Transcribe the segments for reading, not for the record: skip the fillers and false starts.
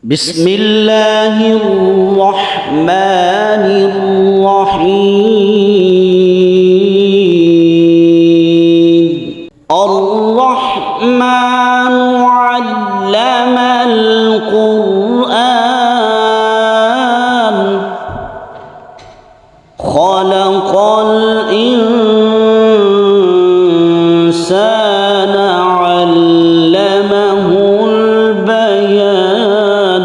بسم الله الرحمن الرحيم الرحمن علم القرآن خلق الإنسان علمه البيان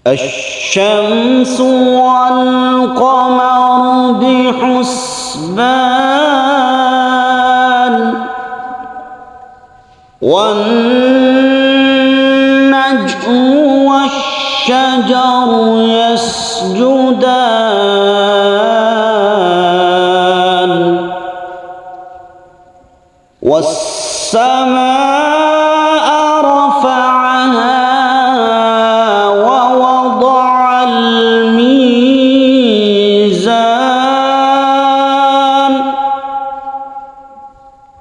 الشمس والقمر بحسبان والنجم والشجر يسجدان والسماء رفعها ووضع الميزان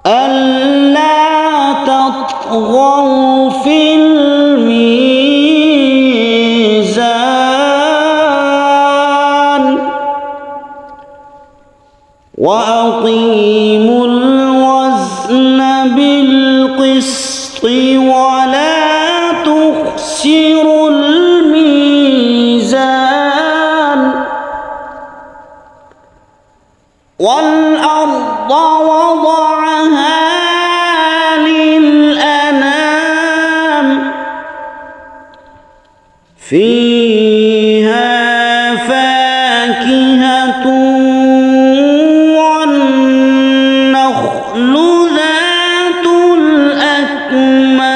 ألا تطغوا في الميزان وأقيموا الوزن بالقسط ولا تخسروا الميزان والأرض وضعها للأنام فيها فاكهة والنخل ذات الأكمام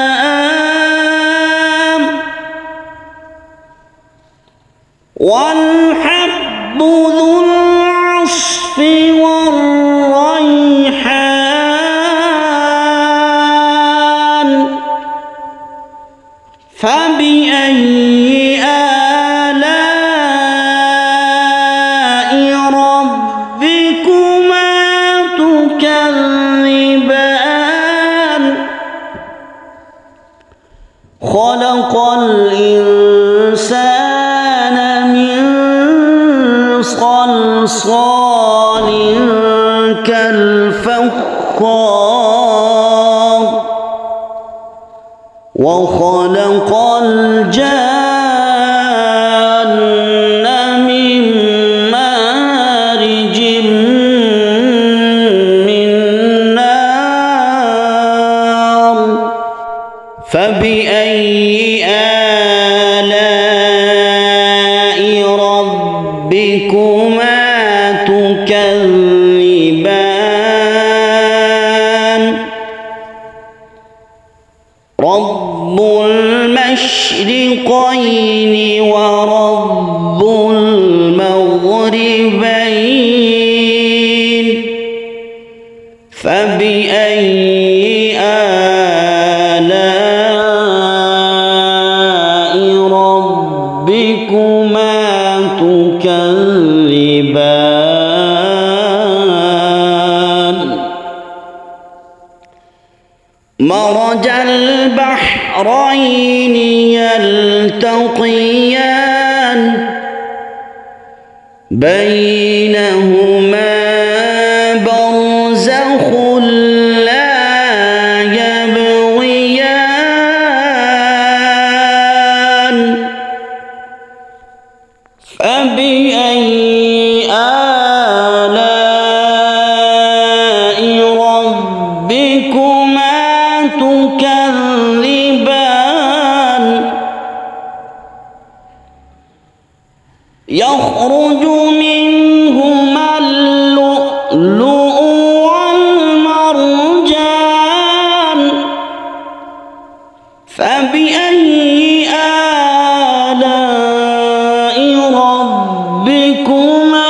والحب ذو العصف والريحان فبأي آلاء ربكما تكذبان خلق الإنسان من صلصال كالفخار وخلق الجان من مارج من نار فبأي آلاء ربكما تكذبان رب المشرقين ورب المغربين فبأي آلاء ربكما تكذبان مرج البحرين يلتقيان بينهما برزخ لا يبغيان فبأي آلاء ربكما تكذبان يخرج منهما اللؤلؤ والمرجان فبأي آلاء ربكما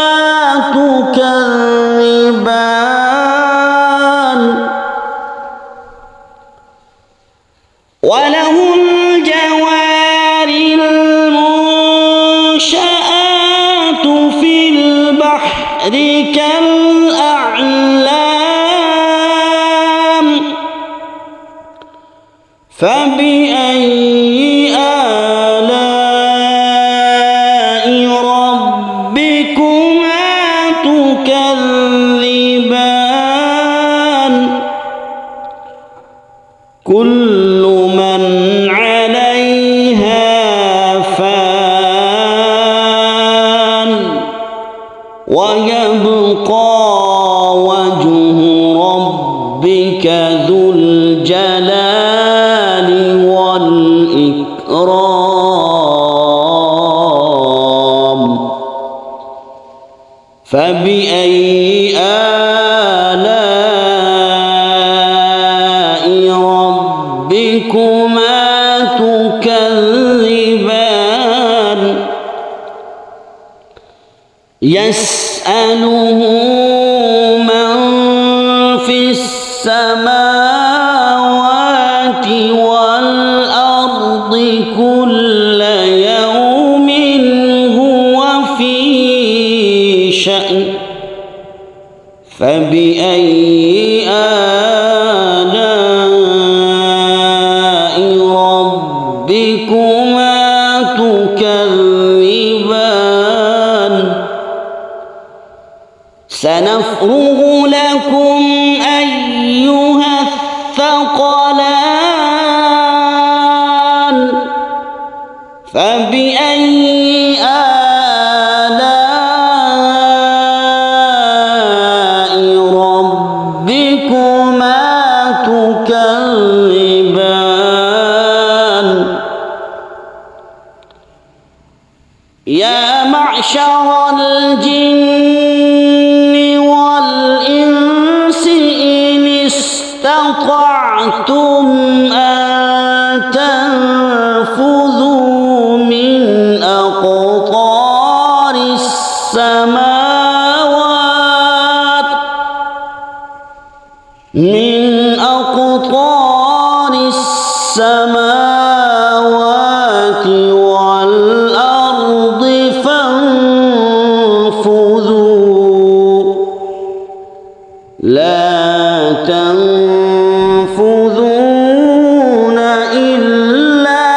تكذبان وله الجوار المنشآت في البحر كالأعلام فبأي فبأي آلاء ربكما تكذبان يسأله من في السماوات والأرض كل يوم هو في شأن فبأي آلاء ربكما تكذبان سنفرغ لكم أيها الثقلان فبأي آلاء ربكما تكذبان يا معشر الجن والإنس إن استطعتم أن تنفذوا من أقطار السماوات والأرض فانفذوا لا تنفذون إلا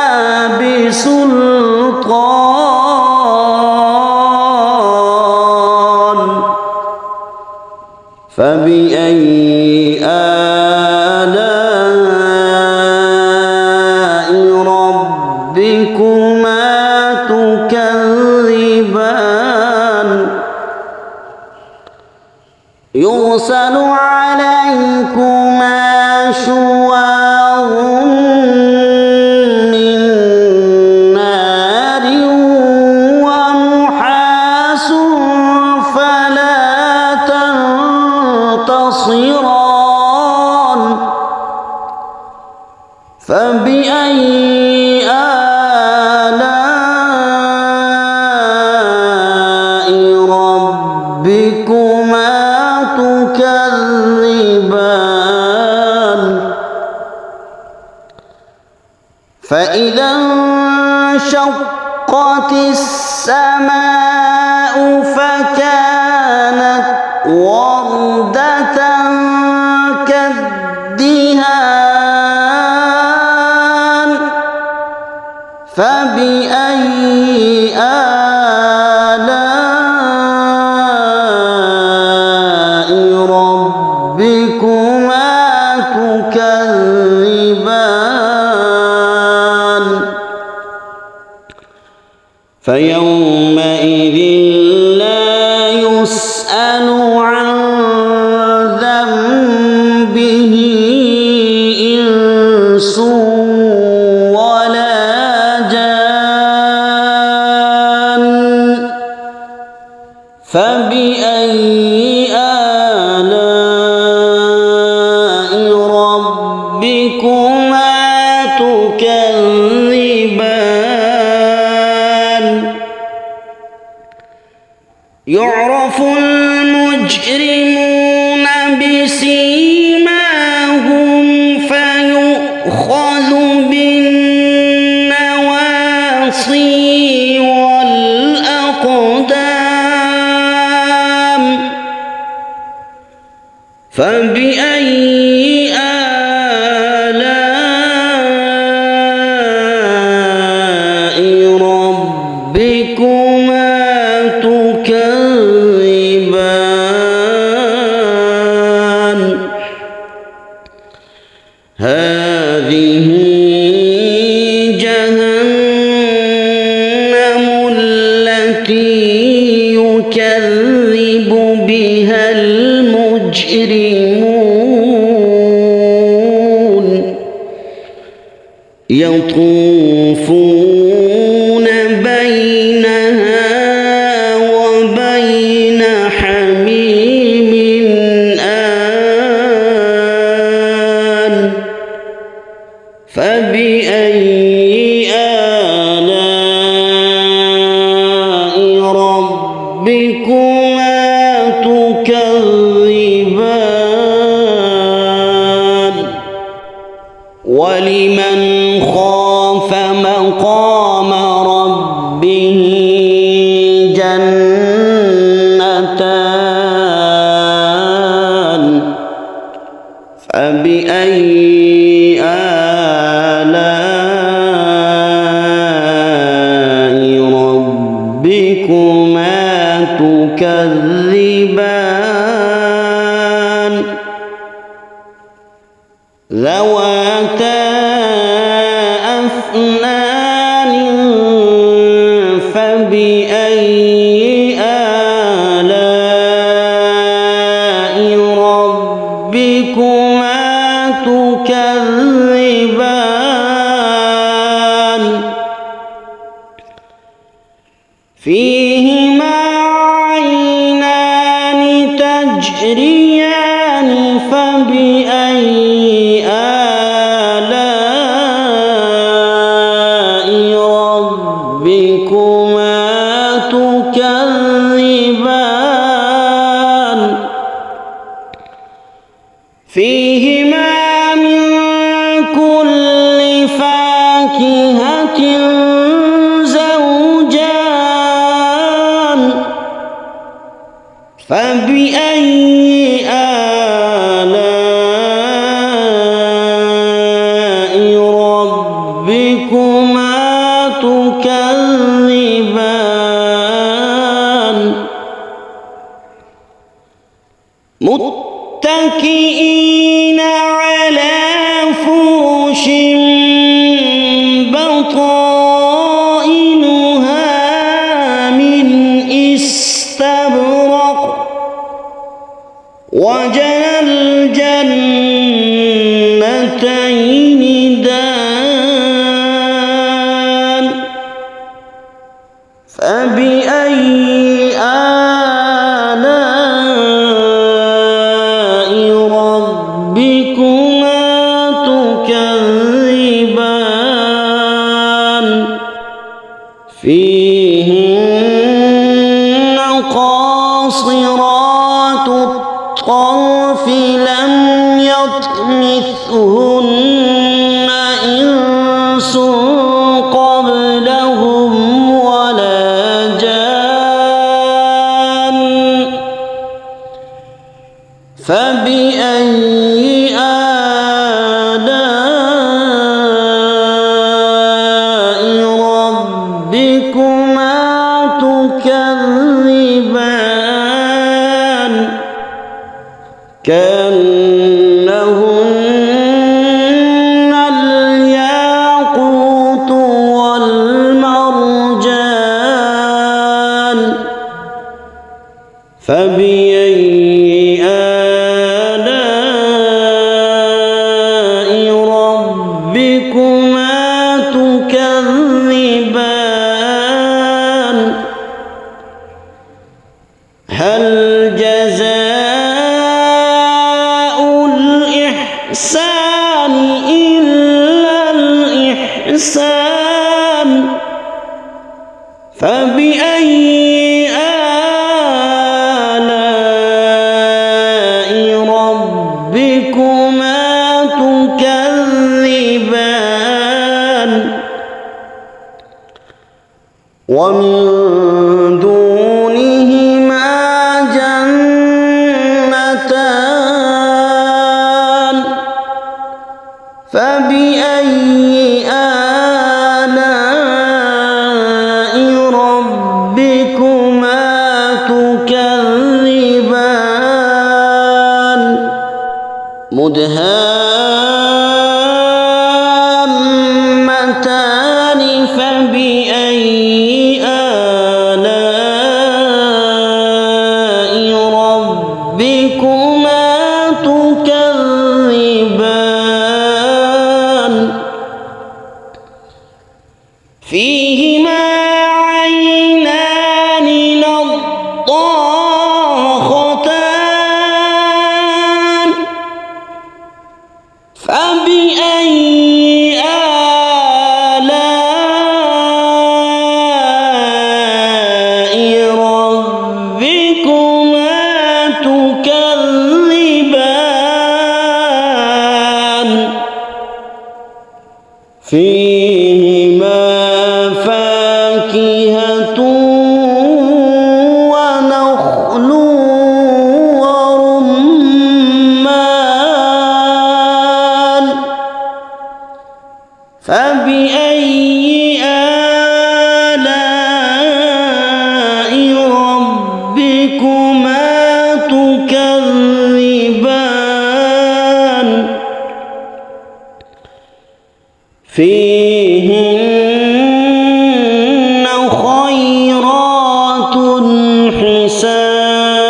بسلطان فبأي آلاء ربكما تكذبان يرسل عليكما شواظ من نار ونحاس فلا تنتصران فبأي آلاء ربكما تكذبان فإذا انشقت السماء فكانت وردة كالدهان فبأي آلاء ربكما تكذبان فيومئذ لا يسأل عن ذنبه إنس ولا جان فبأي آلاء ربكما تكذبان يعرف المجرمون بسيماهم فيؤخذ بالنواصي والأقدام فبأي آلاء ربكما تكذبان هذه جهنم التي يكذب بها المجرمون يطوفون بينها وبين أفنان فبأي آلاء ربكما تكذبان فيهما عينان تجريان فبأي آلاء ربكما تكذبان فيهما من كل فاكهة زوجان فبأي آلاء ربكما تكذبان متكئين على فرش بطائنها من استبرق وجنى الجنتين دان فبأي آلاء ربكما تكذبان فيهن قاصرات الطرف لم يطمثهن إنس قبلهم ولا جان فبأي آلاء ربكما تكذبان كأنهن الياقوت والمرجان فبأي آلاء ربكما تكذبان هل جزاء الإحسان إلا الإحسان فبأي آلاء ربكما تكذبان ومن دونهما جنتان فبأي آلاء ربكما تكذبان مدهامتان فبأي آلاء ربكما تكذبان فيهما عينان نضاختان فبأي آلاء ربكما تكذبان فيهما فاكهة ونخل ورمان فبأي آلاء ربكما تكذبان فيه فيهن خيرات حسان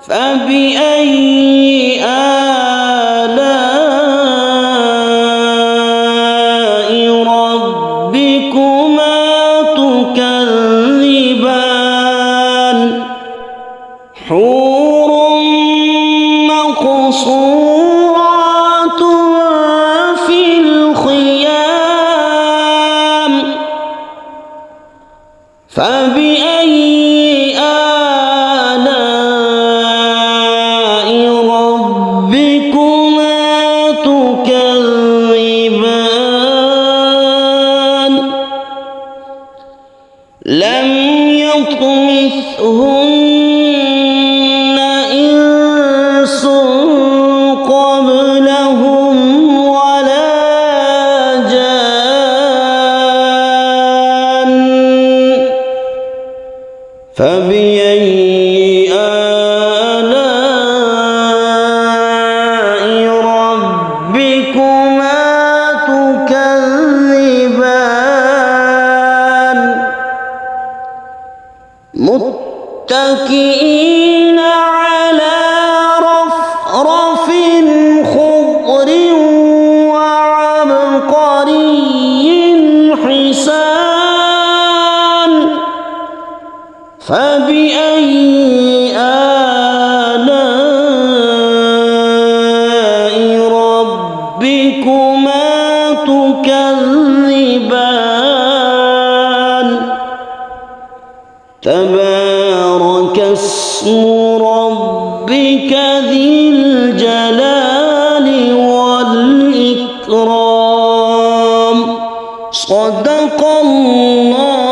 فبأي آلاء ربكما تكذبان حور مقصورات في الخيام فبأي آلاء ربكما تكذبان لم يطمثهن إنس قبلهم ولا جان فبأي آلاء ربكما تكذبان متكئين على رفرف خضر وعبقري حسان فبأي آلاء ربكما تكذبان تبارك اسم ربك ذي الجلال والإكرام صدق الله